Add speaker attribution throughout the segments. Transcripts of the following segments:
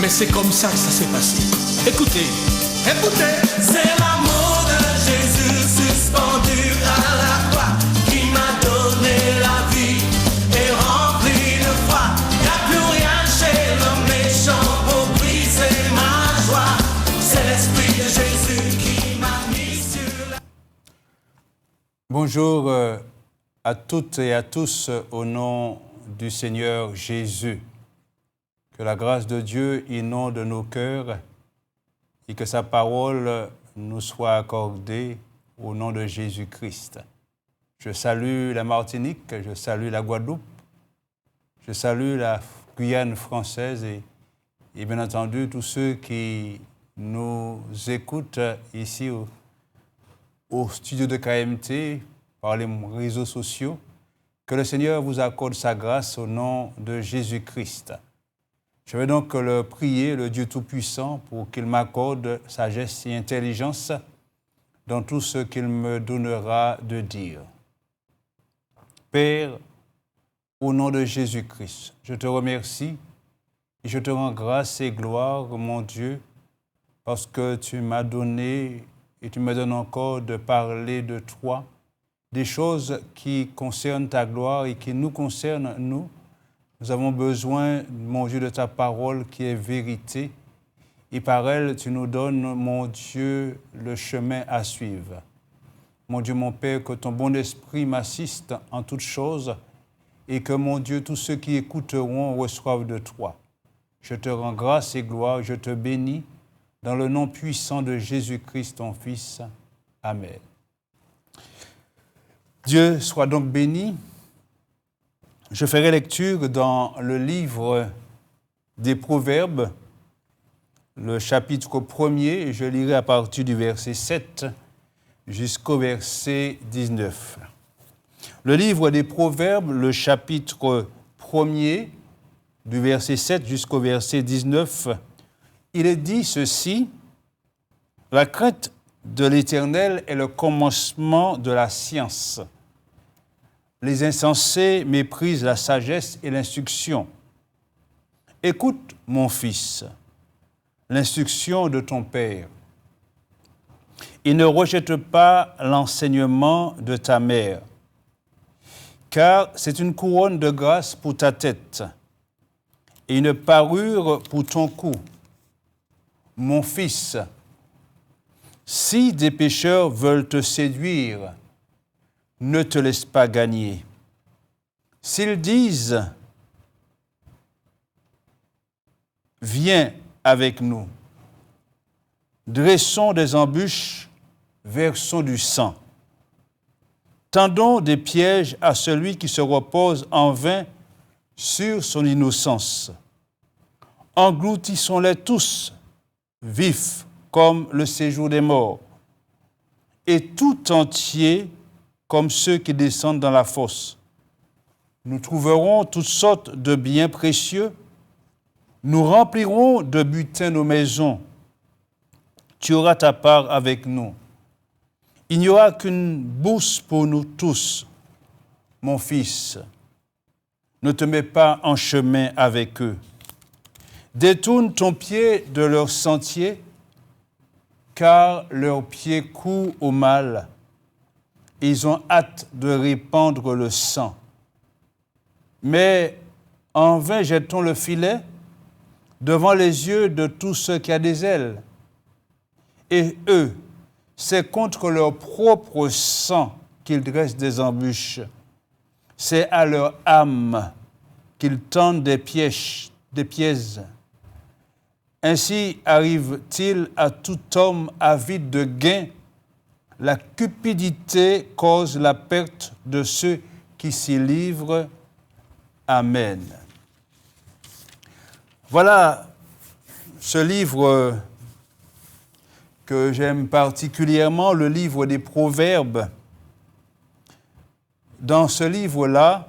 Speaker 1: Mais c'est comme ça que ça s'est passé. Écoutez, écoutez.
Speaker 2: C'est l'amour de Jésus suspendu à la croix qui m'a donné la vie et rempli de foi. Y a plus rien chez le méchant pour briser ma joie. C'est l'esprit de Jésus qui m'a mis sur la...
Speaker 3: Bonjour à toutes et à tous au nom du Seigneur Jésus. Que la grâce de Dieu inonde nos cœurs et que sa parole nous soit accordée au nom de Jésus-Christ. Je salue la Martinique, je salue la Guadeloupe, je salue la Guyane française et bien entendu tous ceux qui nous écoutent ici au studio de KMT par les réseaux sociaux. Que le Seigneur vous accorde sa grâce au nom de Jésus-Christ. Je vais donc le prier, le Dieu Tout-Puissant, pour qu'il m'accorde sagesse et intelligence dans tout ce qu'il me donnera de dire. Père, au nom de Jésus-Christ, je te remercie et je te rends grâce et gloire, mon Dieu, parce que tu m'as donné et tu me donnes encore de parler de toi, des choses qui concernent ta gloire et qui nous concernent, nous. Nous avons besoin, mon Dieu, de ta parole qui est vérité. Et par elle, tu nous donnes, mon Dieu, le chemin à suivre. Mon Dieu, mon Père, que ton bon esprit m'assiste en toutes choses et que, mon Dieu, tous ceux qui écouteront reçoivent de toi. Je te rends grâce et gloire, je te bénis dans le nom puissant de Jésus-Christ, ton Fils. Amen. Dieu soit donc béni. Je ferai lecture dans le livre des Proverbes, le chapitre 1er, et je lirai à partir du verset 7 jusqu'au verset 19. Le livre des Proverbes, le chapitre 1er, du verset 7 jusqu'au verset 19, il est dit ceci: « La crainte de l'Éternel est le commencement de la science. Les insensés méprisent la sagesse et l'instruction. Écoute, mon fils, l'instruction de ton père, et ne rejette pas l'enseignement de ta mère, car c'est une couronne de grâce pour ta tête et une parure pour ton cou. Mon fils, si des pécheurs veulent te séduire, ne te laisse pas gagner. S'ils disent « Viens avec nous », dressons des embûches, versons du sang. Tendons des pièges à celui qui se repose en vain sur son innocence. Engloutissons-les tous, vifs comme le séjour des morts, et tout entier comme ceux qui descendent dans la fosse. Nous trouverons toutes sortes de biens précieux. Nous remplirons de butin nos maisons. Tu auras ta part avec nous. Il n'y aura qu'une bourse pour nous tous. Mon fils, ne te mets pas en chemin avec eux. Détourne ton pied de leur sentier, car leurs pieds courent au mal. Ils ont hâte de répandre le sang. Mais en vain jetons le filet devant les yeux de tous ceux qui ont des ailes. Et eux, c'est contre leur propre sang qu'ils dressent des embûches. C'est à leur âme qu'ils tendent des pièges. Ainsi arrive-t-il à tout homme avide de gain. La cupidité cause la perte de ceux qui s'y livrent. Amen. Voilà ce livre que j'aime particulièrement, le livre des Proverbes. Dans ce livre-là,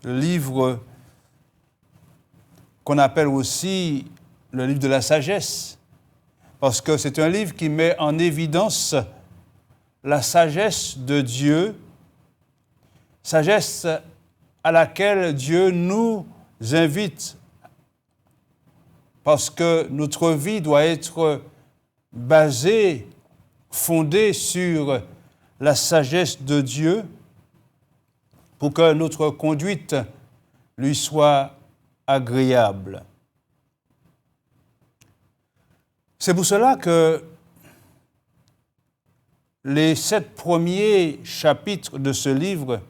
Speaker 3: le livre qu'on appelle aussi le livre de la sagesse, parce que c'est un livre qui met en évidence la sagesse de Dieu, sagesse à laquelle Dieu nous invite parce que notre vie doit être basée, fondée sur la sagesse de Dieu, pour que notre conduite lui soit agréable. C'est pour cela que les 7 premiers chapitres de ce livre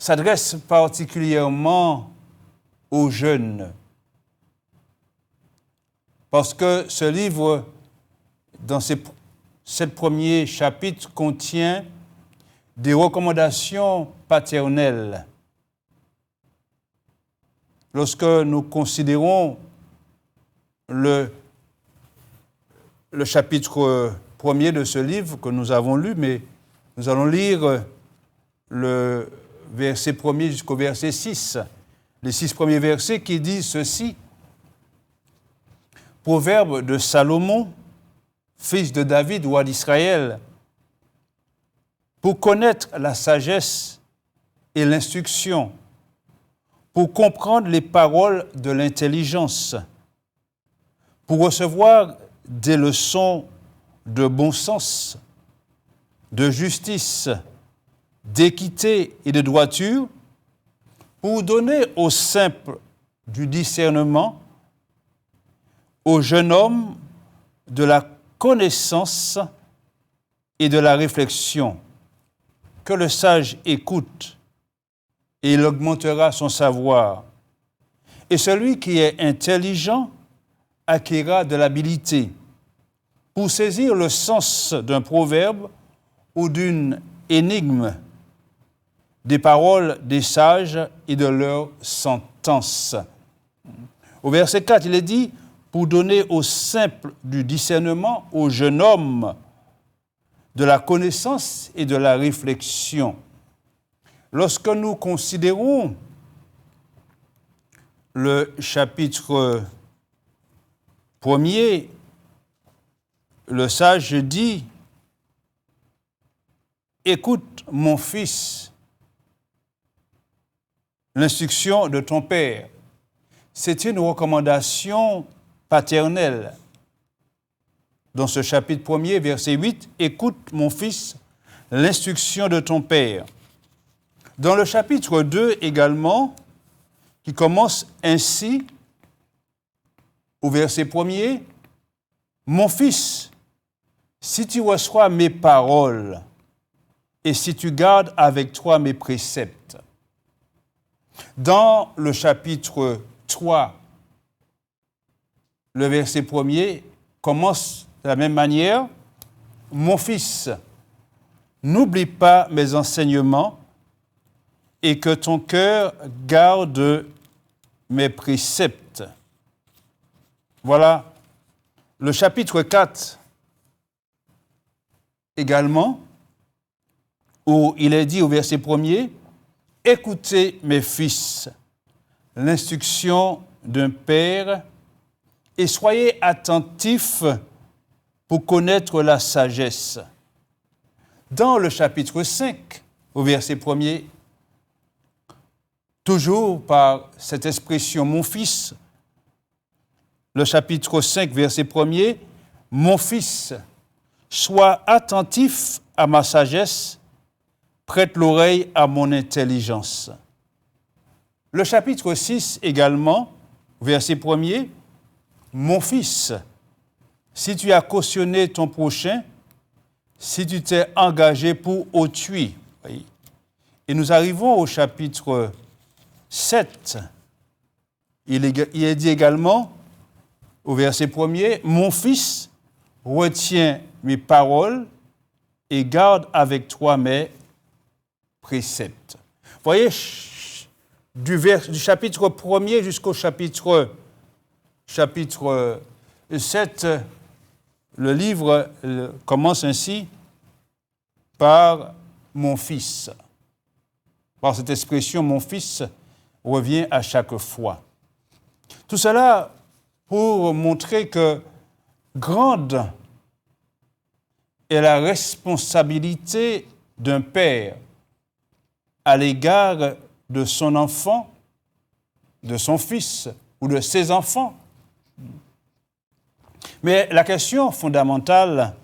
Speaker 3: s'adressent particulièrement aux jeunes. Parce que ce livre, dans ses 7 premiers chapitres, contient des recommandations paternelles. Lorsque nous considérons le chapitre 1er de ce livre que nous avons lu, mais nous allons lire le verset 1er jusqu'au verset 6, les 6 premiers versets qui disent ceci. Proverbe de Salomon, fils de David, roi d'Israël, pour connaître la sagesse et l'instruction, pour comprendre les paroles de l'intelligence, pour recevoir des leçons de bon sens, de justice, d'équité et de droiture, pour donner aux simples du discernement, aux jeunes hommes de la connaissance et de la réflexion. Que le sage écoute, et il augmentera son savoir. Et celui qui est intelligent acquérera de l'habileté pour saisir le sens d'un proverbe ou d'une énigme, des paroles des sages et de leurs sentences. Au verset 4, il est dit, pour donner aux simples du discernement, aux jeunes hommes, de la connaissance et de la réflexion. Lorsque nous considérons le chapitre 1er, le sage dit, « Écoute, mon fils, l'instruction de ton père. » C'est une recommandation paternelle. Dans ce chapitre 1er, verset 8, « Écoute, mon fils, l'instruction de ton père. » Dans le chapitre 2 également, qui commence ainsi, au verset 1er, « Mon fils, si tu reçois mes paroles et si tu gardes avec toi mes préceptes. » Dans le chapitre 3, le verset 1er commence de la même manière, « Mon fils, n'oublie pas mes enseignements et que ton cœur garde mes préceptes. » Voilà le chapitre 4 également, où il est dit au verset 1er, « Écoutez mes fils, l'instruction d'un père, et soyez attentifs pour connaître la sagesse. » Dans le chapitre 5, au verset 1er, toujours par cette expression « mon fils », le chapitre 5, verset 1er, « Mon fils, sois attentif à ma sagesse, prête l'oreille à mon intelligence. » Le chapitre 6 également, verset 1er, « Mon fils, si tu as cautionné ton prochain, si tu t'es engagé pour autrui. » Et nous arrivons au chapitre 7. Il est dit également, au verset 1er, « Mon fils, retiens mes paroles et garde avec toi mes préceptes. » Vous voyez, du chapitre 1er jusqu'au chapitre 7, le livre commence ainsi par « mon fils ». Par cette expression « mon fils » revient à chaque fois. Tout cela pour montrer que grande est la responsabilité d'un père à l'égard de son enfant, de son fils ou de ses enfants. Mais la question fondamentale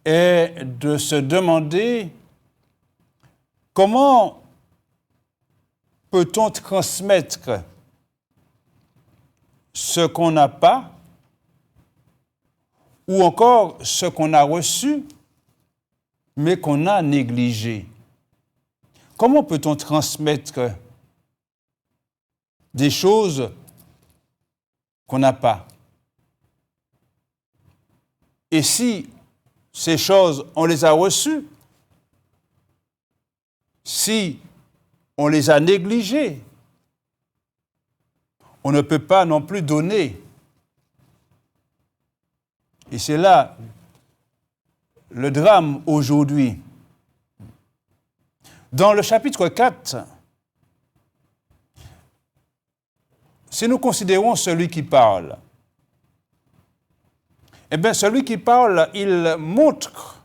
Speaker 3: est de se demander comment peut-on transmettre ce qu'on n'a pas ou encore ce qu'on a reçu mais qu'on a négligé. Comment peut-on transmettre des choses qu'on n'a pas? Et si ces choses, on les a reçues, si on les a négligées, on ne peut pas non plus donner. Et c'est là le drame aujourd'hui. Dans le chapitre 4, si nous considérons celui qui parle, eh bien, celui qui parle, il montre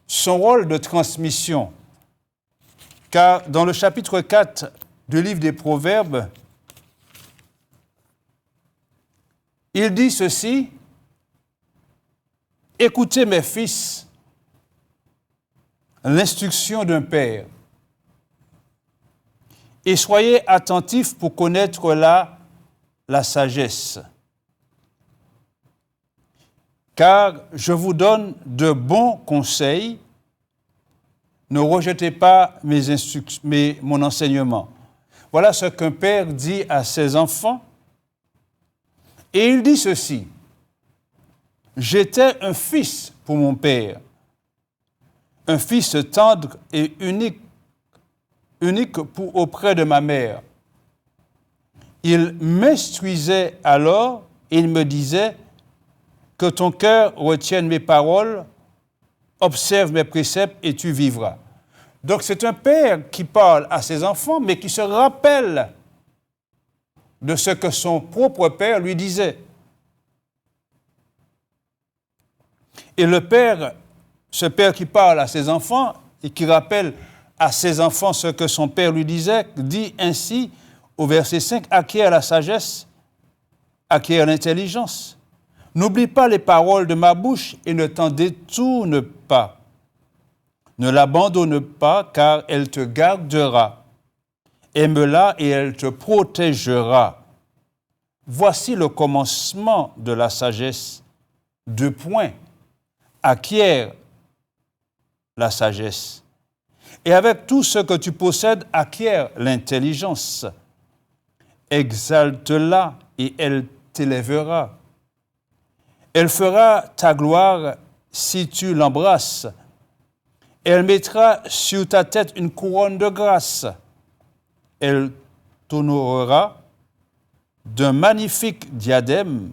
Speaker 3: son rôle de transmission. Car dans le chapitre 4 du livre des Proverbes, il dit ceci: « Écoutez mes fils, l'instruction d'un père, et soyez attentifs pour connaître la sagesse. Car je vous donne de bons conseils, ne rejetez pas mon enseignement. » Voilà ce qu'un père dit à ses enfants. Et il dit ceci: « J'étais un fils pour mon père, un fils tendre et unique auprès de ma mère. Il m'instruisait alors et il me disait que ton cœur retienne mes paroles, observe mes préceptes et tu vivras. » Donc c'est un père qui parle à ses enfants, mais qui se rappelle de ce que son propre père lui disait. Et ce père qui parle à ses enfants et qui rappelle à ses enfants ce que son père lui disait, dit ainsi au verset 5, « Acquiert la sagesse, acquiert l'intelligence. N'oublie pas les paroles de ma bouche et ne t'en détourne pas. Ne l'abandonne pas, car elle te gardera. Aime-la et elle te protégera. Voici le commencement de la sagesse. 2 points. Acquiert la sagesse. Et avec tout ce que tu possèdes, acquiert l'intelligence. Exalte-la et elle t'élèvera. Elle fera ta gloire si tu l'embrasses. Elle mettra sur ta tête une couronne de grâce. Elle t'honorera d'un magnifique diadème.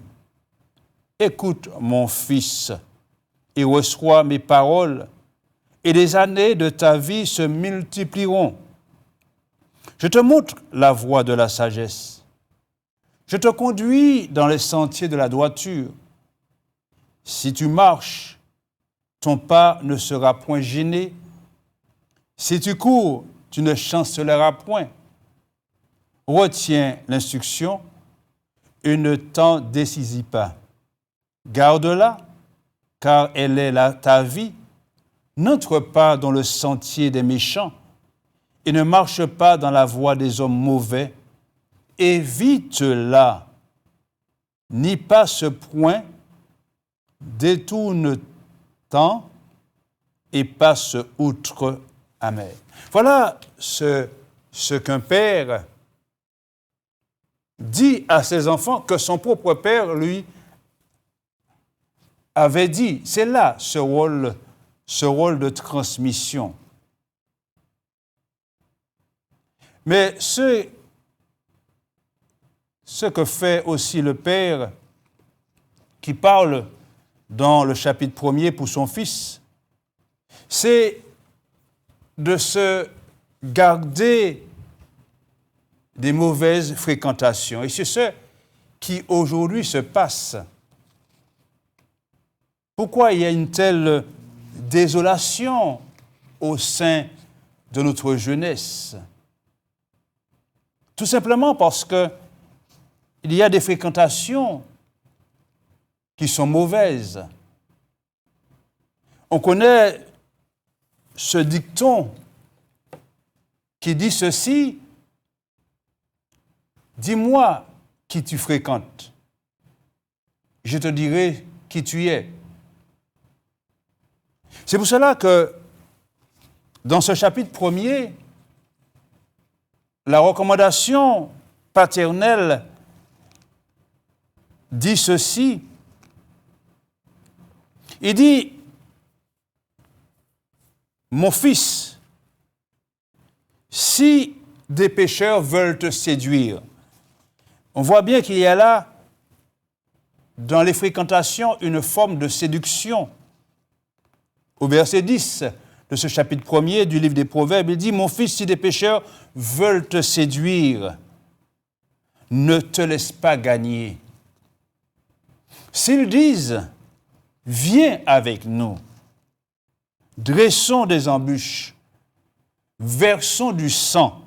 Speaker 3: Écoute, mon fils, et reçois mes paroles, et les années de ta vie se multiplieront. Je te montre la voie de la sagesse. Je te conduis dans les sentiers de la droiture. Si tu marches, ton pas ne sera point gêné. Si tu cours, tu ne chancelleras point. Retiens l'instruction et ne t'en dessaisis pas. Garde-la, car elle est ta vie. N'entre pas dans le sentier des méchants et ne marche pas dans la voie des hommes mauvais. Évite-la, n'y passe point, détourne-t'en et passe outre. Amen. Voilà ce qu'un père dit à ses enfants que son propre père lui avait dit. C'est là ce rôle de transmission. Mais ce que fait aussi le père qui parle dans le chapitre 1er pour son fils, c'est de se garder des mauvaises fréquentations. Et c'est ce qui aujourd'hui se passe. Pourquoi il y a une telle désolation au sein de notre jeunesse? Tout simplement parce que il y a des fréquentations qui sont mauvaises. On connaît ce dicton qui dit ceci: dis-moi qui tu fréquentes, je te dirai qui tu es. C'est pour cela que dans ce chapitre premier, la recommandation paternelle dit ceci. Il dit: mon fils, si des pécheurs veulent te séduire, on voit bien qu'il y a là, dans les fréquentations, une forme de séduction. Au verset 10 de ce chapitre 1er du livre des Proverbes, il dit: mon fils, si des pécheurs veulent te séduire, ne te laisse pas gagner. S'ils disent: viens avec nous, dressons des embûches, versons du sang,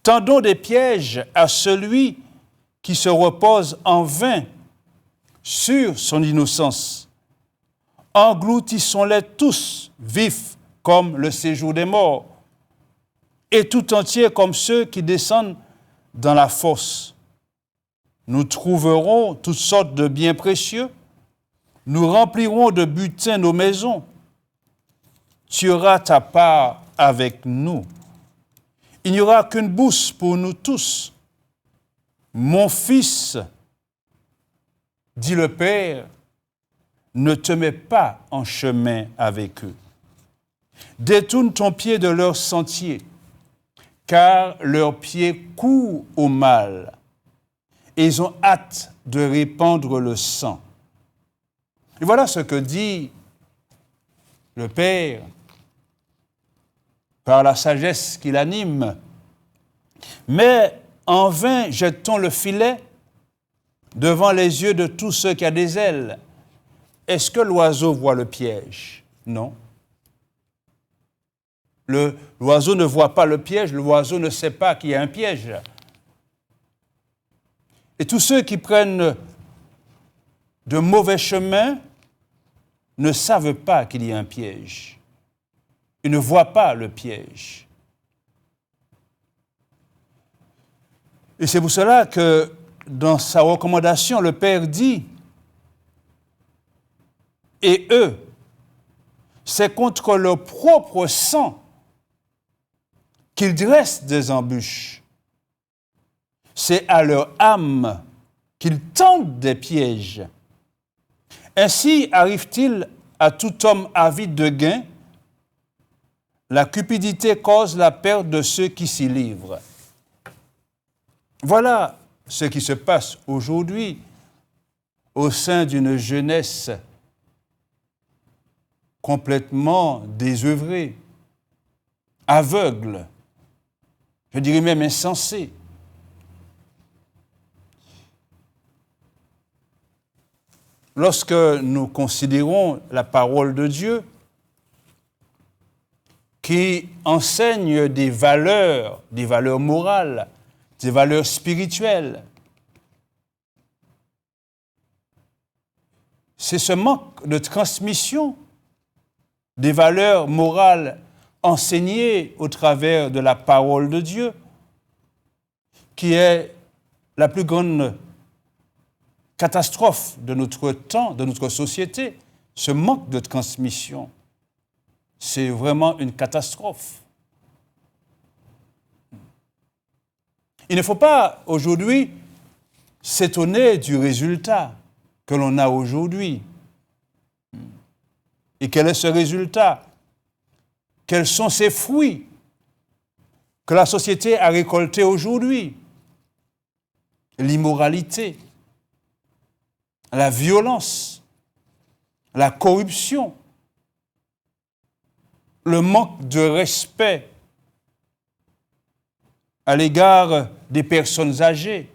Speaker 3: tendons des pièges à celui qui se repose en vain sur son innocence. Engloutissons-les tous, vifs comme le séjour des morts, et tout entiers comme ceux qui descendent dans la fosse. Nous trouverons toutes sortes de biens précieux, nous remplirons de butin nos maisons. Tu auras ta part avec nous. Il n'y aura qu'une bourse pour nous tous. Mon fils, dit le Père, ne te mets pas en chemin avec eux. Détourne ton pied de leur sentier, car leurs pieds courent au mal, et ils ont hâte de répandre le sang. Et voilà ce que dit le Père par la sagesse qui l'anime. Mais en vain jette-t-on le filet devant les yeux de tous ceux qui ont des ailes. Est-ce que l'oiseau voit le piège? Non. L'oiseau ne voit pas le piège, l'oiseau ne sait pas qu'il y a un piège. Et tous ceux qui prennent de mauvais chemins ne savent pas qu'il y a un piège. Ils ne voient pas le piège. Et c'est pour cela que dans sa recommandation, le Père dit: et eux, c'est contre leur propre sang qu'ils dressent des embûches. C'est à leur âme qu'ils tendent des pièges. Ainsi arrive-t-il à tout homme avide de gain. La cupidité cause la perte de ceux qui s'y livrent. Voilà ce qui se passe aujourd'hui au sein d'une jeunesse complètement désœuvrée, aveugle, je dirais même insensée. Lorsque nous considérons la parole de Dieu, qui enseigne des valeurs morales, des valeurs spirituelles, c'est ce manque de transmission des valeurs morales enseignées au travers de la parole de Dieu qui est la plus grande catastrophe de notre temps, de notre société, ce manque de transmission. C'est vraiment une catastrophe. Il ne faut pas aujourd'hui s'étonner du résultat que l'on a aujourd'hui. Et quel est ce résultat? Quels sont ces fruits que la société a récoltés aujourd'hui? L'immoralité, la violence, la corruption, le manque de respect à l'égard des personnes âgées,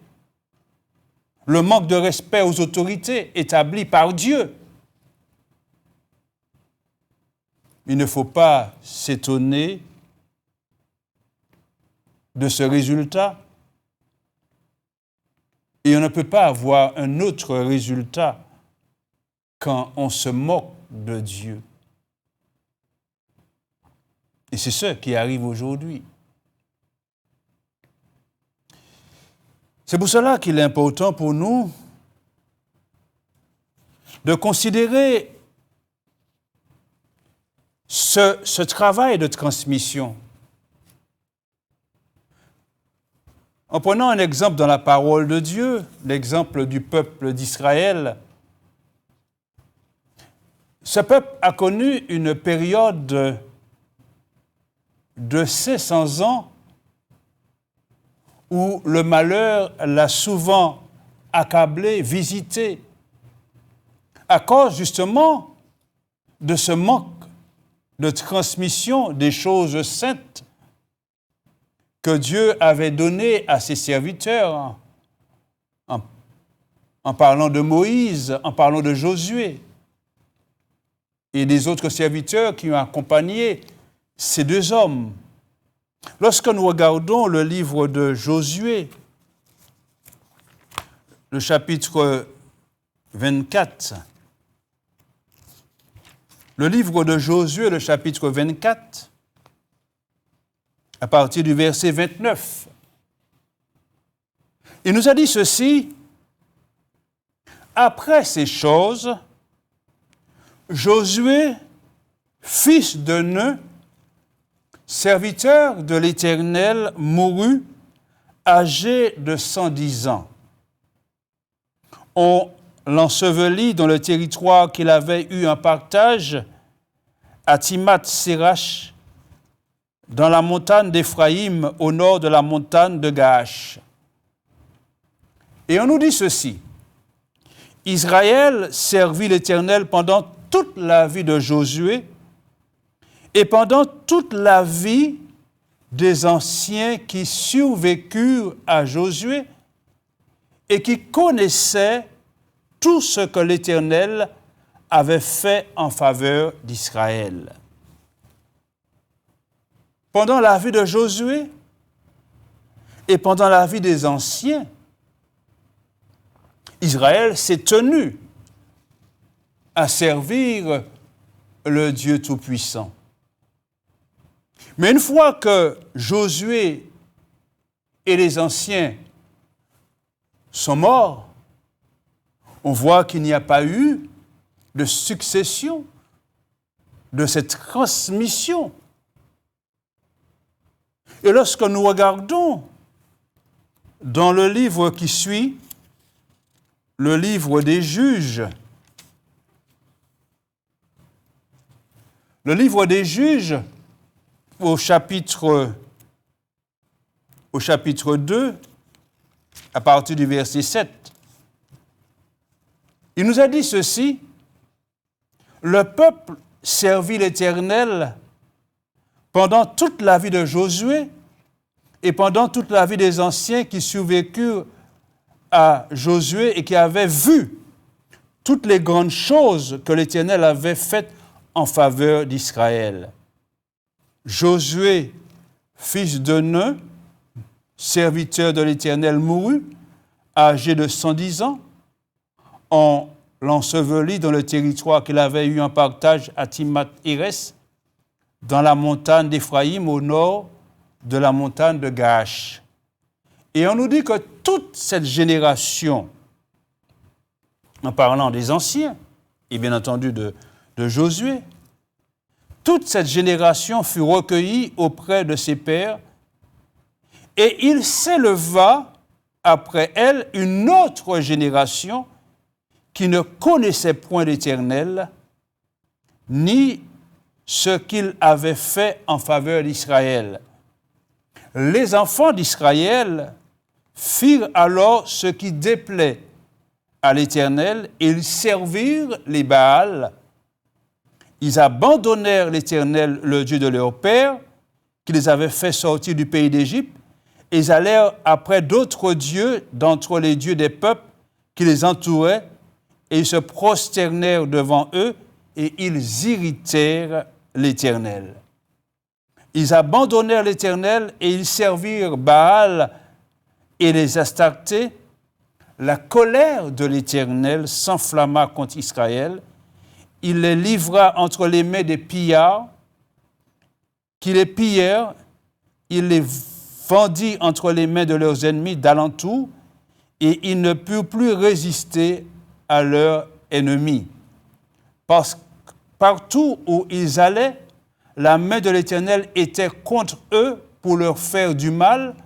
Speaker 3: le manque de respect aux autorités établies par Dieu. Il ne faut pas s'étonner de ce résultat, Et on ne peut pas avoir un autre résultat quand on se moque de Dieu. Et c'est ce qui arrive aujourd'hui. C'est pour cela qu'il est important pour nous de considérer ce travail de transmission. En prenant un exemple dans la parole de Dieu, l'exemple du peuple d'Israël, ce peuple a connu une période de 500 ans où le malheur l'a souvent accablé, visité, à cause justement de ce manque de transmission des choses saintes que Dieu avait données à ses serviteurs, en parlant de Moïse, en parlant de Josué, et des autres serviteurs qui ont accompagné ces deux hommes. Lorsque nous regardons le livre de Josué, le chapitre 24, le livre de Josué, le chapitre 24, à partir du verset 29, il nous a dit ceci: après ces choses, Josué, fils de Nun, serviteur de l'Éternel, mourut âgé de 110 ans. On l'ensevelit dans le territoire qu'il avait eu en partage à Timnath-Sérach, dans la montagne d'Éphraïm, au nord de la montagne de Gaash. Et on nous dit ceci: Israël servit l'Éternel pendant toute la vie de Josué et pendant toute la vie des anciens qui survécurent à Josué et qui connaissaient tout ce que l'Éternel avait fait en faveur d'Israël. Pendant la vie de Josué et pendant la vie des anciens, Israël s'est tenu à servir le Dieu Tout-Puissant. Mais une fois que Josué et les anciens sont morts, on voit qu'il n'y a pas eu de succession de cette transmission. Et lorsque nous regardons dans le livre qui suit, le livre des Juges, au chapitre 2, à partir du verset 7, il nous a dit ceci: le peuple servit l'Éternel pendant toute la vie de Josué et pendant toute la vie des anciens qui survécurent à Josué et qui avaient vu toutes les grandes choses que l'Éternel avait faites en faveur d'Israël. Josué, fils de Nun, serviteur de l'Éternel, mourut, âgé de 110 ans. On l'ensevelit dans le territoire qu'il avait eu en partage à Timnath-Sérach, dans la montagne d'Éphraïm, au nord de la montagne de Gaash. Et on nous dit que toute cette génération, en parlant des anciens, et bien entendu de Josué, toute cette génération fut recueillie auprès de ses pères, et il s'éleva après elle une autre génération qui ne connaissait point l'Éternel, ni ce qu'il avait fait en faveur d'Israël. Les enfants d'Israël firent alors ce qui déplaît à l'Éternel, et ils servirent les Baals. Ils abandonnèrent l'Éternel, le Dieu de leur père, qui les avait fait sortir du pays d'Égypte, et ils allèrent après d'autres dieux d'entre les dieux des peuples qui les entouraient, et ils se prosternèrent devant eux, et ils irritèrent l'Éternel. Ils abandonnèrent l'Éternel, et ils servirent Baal et les Astartés, la colère de l'Éternel s'enflamma contre Israël. Il les livra entre les mains des pillards, qui les pillèrent. Il les vendit entre les mains de leurs ennemis d'alentour, et ils ne purent plus résister à leurs ennemis. Parce que partout où ils allaient, la main de l'Éternel était contre eux pour leur faire du mal,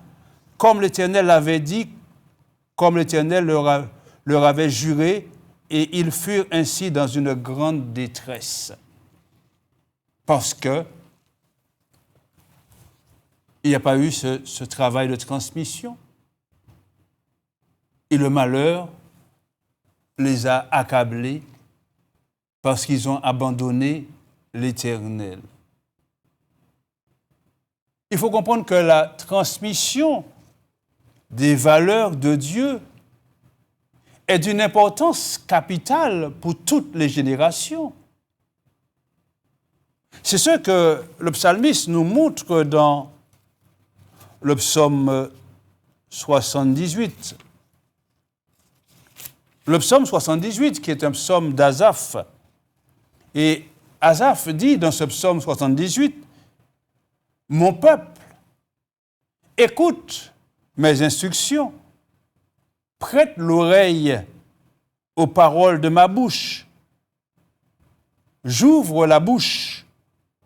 Speaker 3: comme l'Éternel l'avait dit, comme l'Éternel leur avait juré, et ils furent ainsi dans une grande détresse. Parce que il n'y a pas eu ce travail de transmission. Et le malheur les a accablés parce qu'ils ont abandonné l'Éternel. Il faut comprendre que la transmission des valeurs de Dieu est d'une importance capitale pour toutes les générations. C'est ce que le psalmiste nous montre dans le psaume 78. Le psaume 78, qui est un psaume d'Asaph. Et Asaph dit dans ce psaume 78, « Mon peuple, écoute mes instructions, prête l'oreille aux paroles de ma bouche. J'ouvre la bouche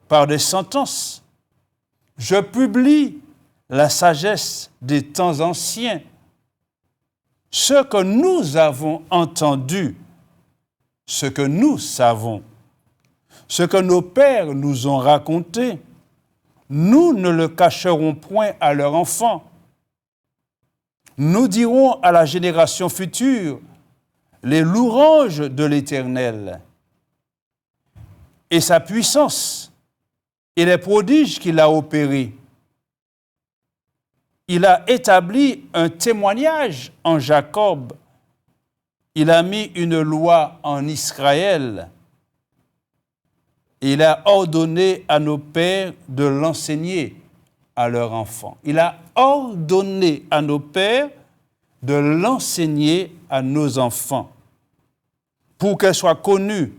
Speaker 3: par des sentences. Je publie la sagesse des temps anciens. Ce que nous avons entendu, ce que nous savons, ce que nos pères nous ont raconté, nous ne le cacherons point à leurs enfants. Nous dirons à la génération future les louanges de l'Éternel et sa puissance et les prodiges qu'il a opérés. Il a établi un témoignage en Jacob. Il a mis une loi en Israël. Il a ordonné à nos pères de l'enseigner à leurs enfants. Il a ordonné à nos pères de l'enseigner à nos enfants pour qu'elle soit connue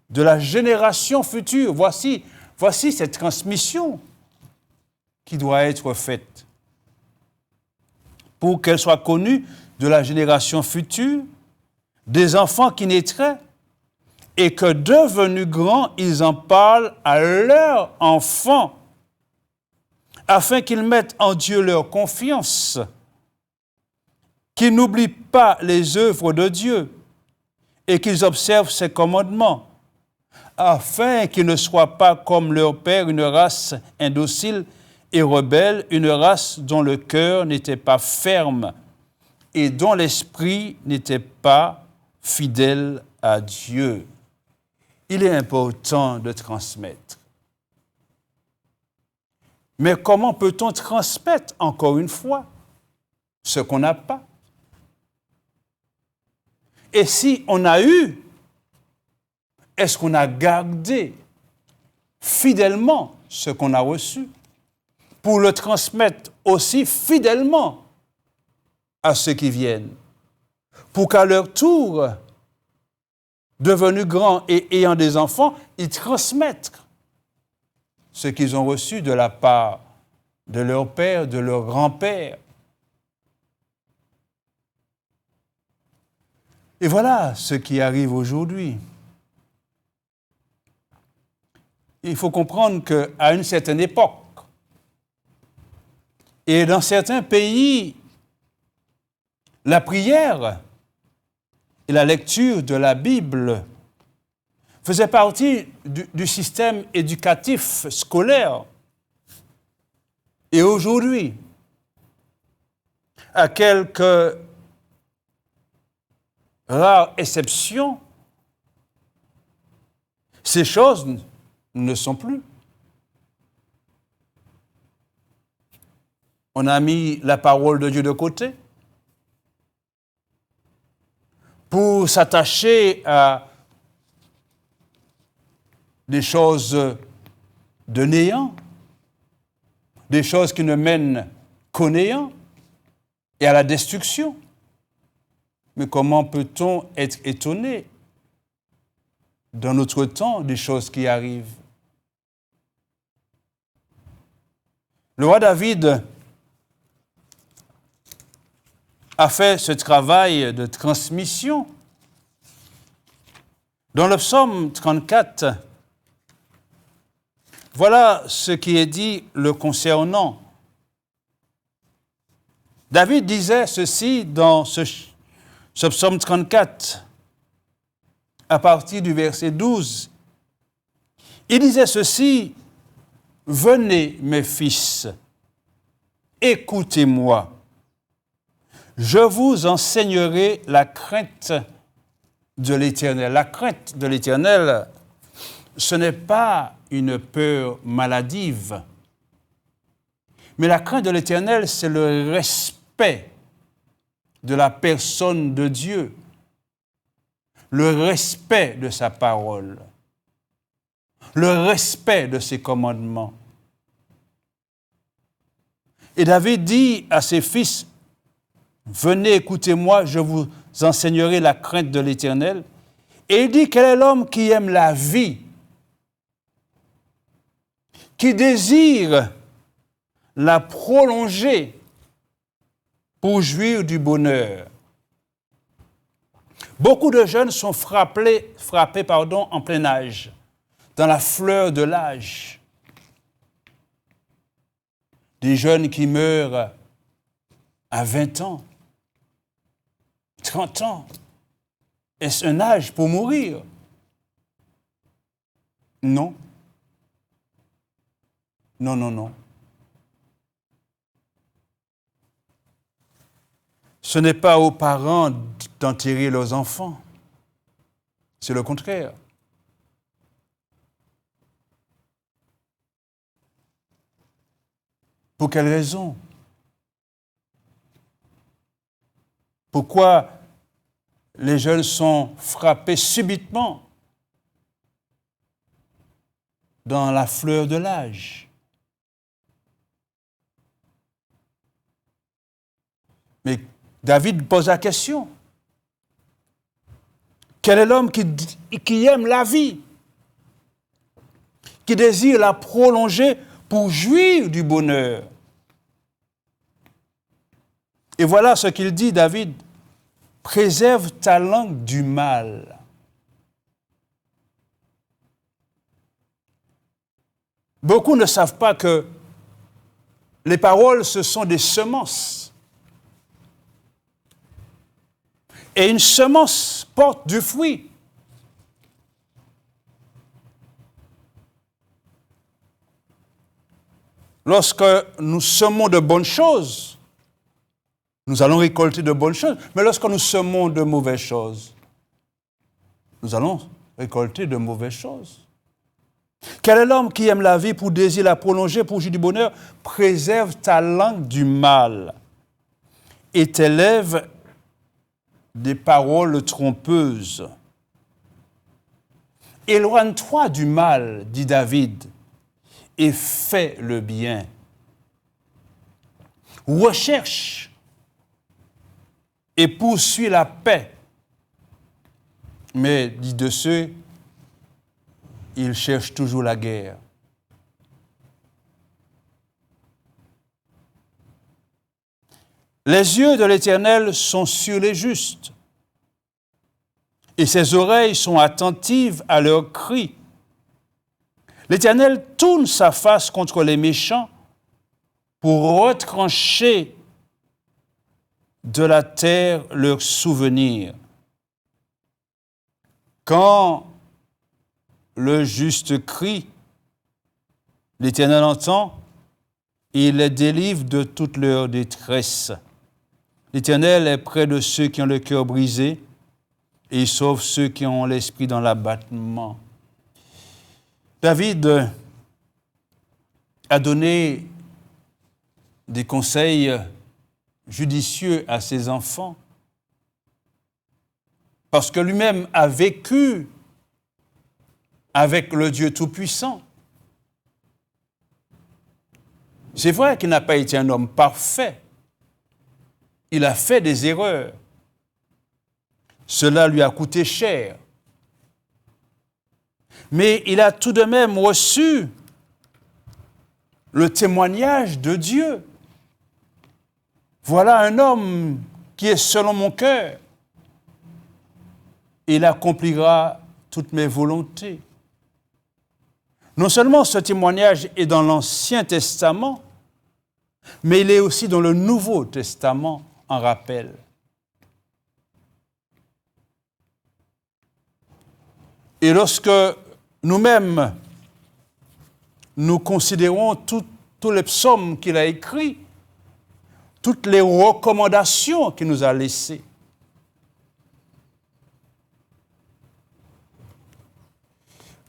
Speaker 3: de la génération future. Voici cette transmission qui doit être faite. Pour qu'elle soit connue de la génération future, des enfants qui naîtraient, et que devenus grands, ils en parlent à leurs enfants, afin qu'ils mettent en Dieu leur confiance, qu'ils n'oublient pas les œuvres de Dieu, et qu'ils observent ses commandements, afin qu'ils ne soient pas comme leur père, une race indocile et rebelle, une race dont le cœur n'était pas ferme et dont l'esprit n'était pas fidèle à Dieu. Il est important de transmettre. Mais comment peut-on transmettre, encore une fois, ce qu'on n'a pas? Et si on a eu, est-ce qu'on a gardé fidèlement ce qu'on a reçu pour le transmettre aussi fidèlement à ceux qui viennent, pour qu'à leur tour, devenus grands et ayant des enfants, ils transmettent ce qu'ils ont reçu de la part de leur père, de leur grand-père. Et voilà ce qui arrive aujourd'hui. Il faut comprendre qu'à une certaine époque, et dans certains pays, la prière et la lecture de la Bible faisaient partie du système éducatif scolaire. Et aujourd'hui, à quelques rares exceptions, ces choses ne sont plus. On a mis la parole de Dieu de côté pour s'attacher à des choses de néant, des choses qui ne mènent qu'au néant et à la destruction. Mais comment peut-on être étonné dans notre temps des choses qui arrivent? Le roi David a fait ce travail de transmission. Dans le psaume 34, voilà ce qui est dit le concernant. David disait ceci dans ce psaume 34, à partir du verset 12. Il disait ceci: « Venez, mes fils, écoutez-moi. Je vous enseignerai la crainte de l'Éternel. » La crainte de l'Éternel, ce n'est pas une peur maladive, mais la crainte de l'Éternel, c'est le respect de la personne de Dieu, le respect de sa parole, le respect de ses commandements. Et David dit à ses fils: « Venez, écoutez-moi, je vous enseignerai la crainte de l'Éternel. » Et il dit: « Quel est l'homme qui aime la vie, qui désire la prolonger pour jouir du bonheur. » Beaucoup de jeunes sont frappés en plein âge, dans la fleur de l'âge. Des jeunes qui meurent à 20 ans, 30 ans. Est-ce un âge pour mourir? Non. Non, non, non. Ce n'est pas aux parents d'enterrer leurs enfants. C'est le contraire. Pour quelle raison? Pourquoi les jeunes sont frappés subitement dans la fleur de l'âge? Mais David pose la question. Quel est l'homme qui aime la vie, qui désire la prolonger pour jouir du bonheur? Et voilà ce qu'il dit, David: « Préserve ta langue du mal. » Beaucoup ne savent pas que les paroles, ce sont des semences. Et une semence porte du fruit. Lorsque nous semons de bonnes choses, nous allons récolter de bonnes choses. Mais lorsque nous semons de mauvaises choses, nous allons récolter de mauvaises choses. Quel est l'homme qui aime la vie pour désirer la prolonger, pour jouir du bonheur? Préserve ta langue du mal et tes lèvres des paroles trompeuses. Éloigne-toi du mal, dit David, et fais le bien. Recherche et poursuis la paix. Mais, dit de ceux, ils cherchent toujours la guerre. Les yeux de l'Éternel sont sur les justes, et ses oreilles sont attentives à leurs cris. L'Éternel tourne sa face contre les méchants pour retrancher de la terre leurs souvenirs. Quand le juste crie, l'Éternel entend, et il les délivre de toute leur détresse. L'Éternel est près de ceux qui ont le cœur brisé, et il sauve ceux qui ont l'esprit dans l'abattement. David a donné des conseils judicieux à ses enfants, parce que lui-même a vécu avec le Dieu Tout-Puissant. C'est vrai qu'il n'a pas été un homme parfait. Il a fait des erreurs. Cela lui a coûté cher. Mais il a tout de même reçu le témoignage de Dieu. Voilà un homme qui est selon mon cœur. Il accomplira toutes mes volontés. Non seulement ce témoignage est dans l'Ancien Testament, mais il est aussi dans le Nouveau Testament en rappel. Et lorsque nous-mêmes, nous considérons tous les psaumes qu'il a écrits, toutes les recommandations qu'il nous a laissées,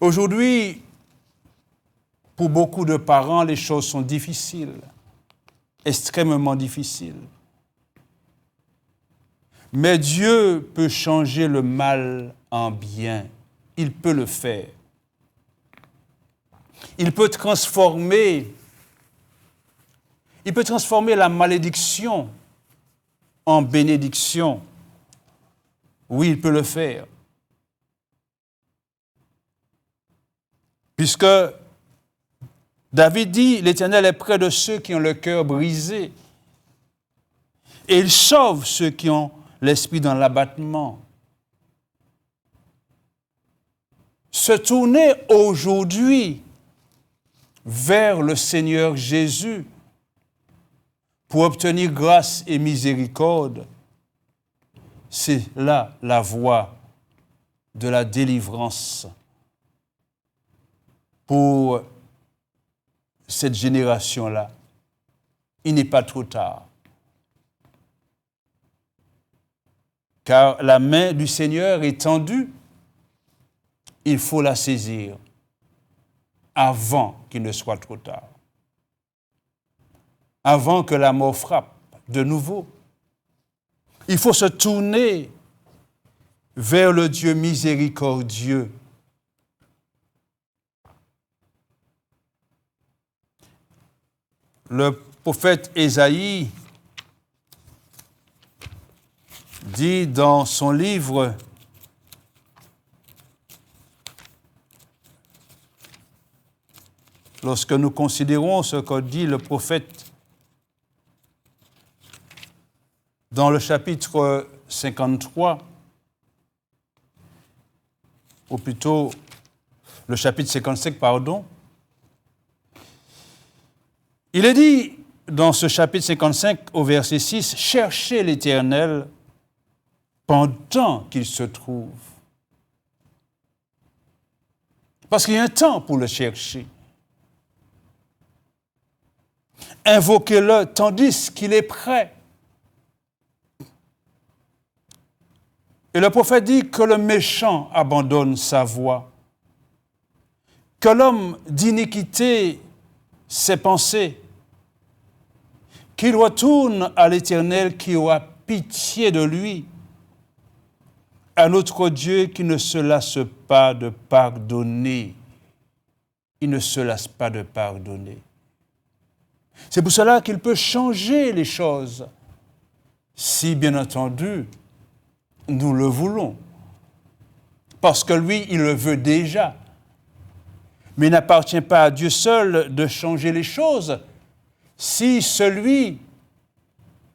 Speaker 3: aujourd'hui, pour beaucoup de parents, les choses sont difficiles, extrêmement difficiles. Mais Dieu peut changer le mal en bien. Il peut le faire. Il peut transformer la malédiction en bénédiction. Oui, il peut le faire. Puisque David dit, l'Éternel est près de ceux qui ont le cœur brisé. Et il sauve ceux qui ont l'esprit dans l'abattement. Se tourner aujourd'hui vers le Seigneur Jésus pour obtenir grâce et miséricorde, c'est là la voie de la délivrance pour cette génération-là. Il n'est pas trop tard. Car la main du Seigneur est tendue, il faut la saisir avant qu'il ne soit trop tard. Avant que la mort frappe de nouveau. Il faut se tourner vers le Dieu miséricordieux. Le prophète Ésaïe dit dans son livre lorsque nous considérons ce que dit le prophète dans le chapitre 53, ou plutôt le chapitre 55, pardon, il est dit dans ce chapitre 55 au verset 6, « Cherchez l'Éternel pendant qu'il se trouve. » Parce qu'il y a un temps pour le chercher. Invoquez-le tandis qu'il est prêt. Et le prophète dit que le méchant abandonne sa voie, que l'homme d'iniquité ses pensées, qu'il retourne à l'Éternel qui aura pitié de lui, à notre Dieu qui ne se lasse pas de pardonner. Il ne se lasse pas de pardonner. C'est pour cela qu'il peut changer les choses, si bien entendu, nous le voulons. Parce que lui, il le veut déjà. Mais il n'appartient pas à Dieu seul de changer les choses. Si celui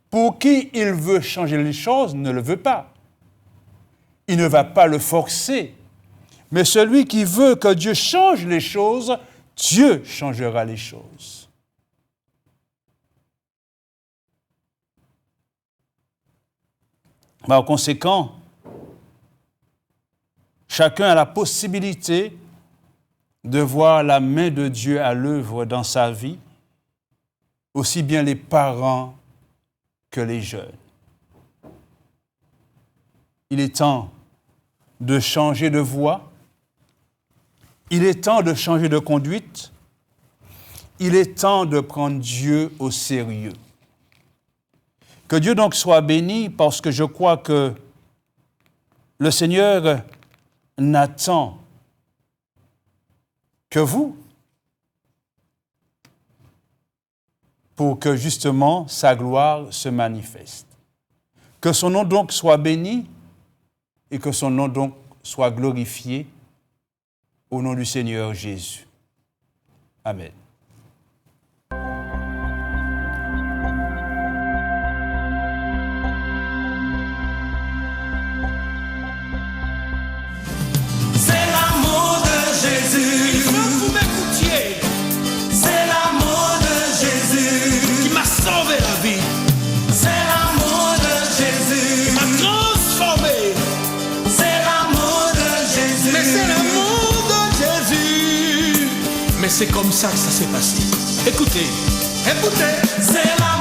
Speaker 3: pour qui il veut changer les choses ne le veut pas, il ne va pas le forcer. Mais celui qui veut que Dieu change les choses, Dieu changera les choses. Par conséquent, chacun a la possibilité de voir la main de Dieu à l'œuvre dans sa vie, aussi bien les parents que les jeunes. Il est temps de changer de voie, il est temps de changer de conduite, il est temps de prendre Dieu au sérieux. Que Dieu donc soit béni parce que je crois que le Seigneur n'attend que vous pour que justement sa gloire se manifeste. Que son nom donc soit béni et que son nom donc soit glorifié au nom du Seigneur Jésus. Amen.
Speaker 2: C'est l'amour de Jésus.
Speaker 1: Il faut que vous m'écoutiez.
Speaker 2: C'est l'amour de Jésus.
Speaker 1: Qui m'a sauvé la vie.
Speaker 2: C'est l'amour de Jésus.
Speaker 1: Qui m'a transformé.
Speaker 2: C'est l'amour de Jésus.
Speaker 1: Mais c'est l'amour de Jésus. Mais c'est comme ça que ça s'est passé. Écoutez, écoutez.
Speaker 2: C'est l'amour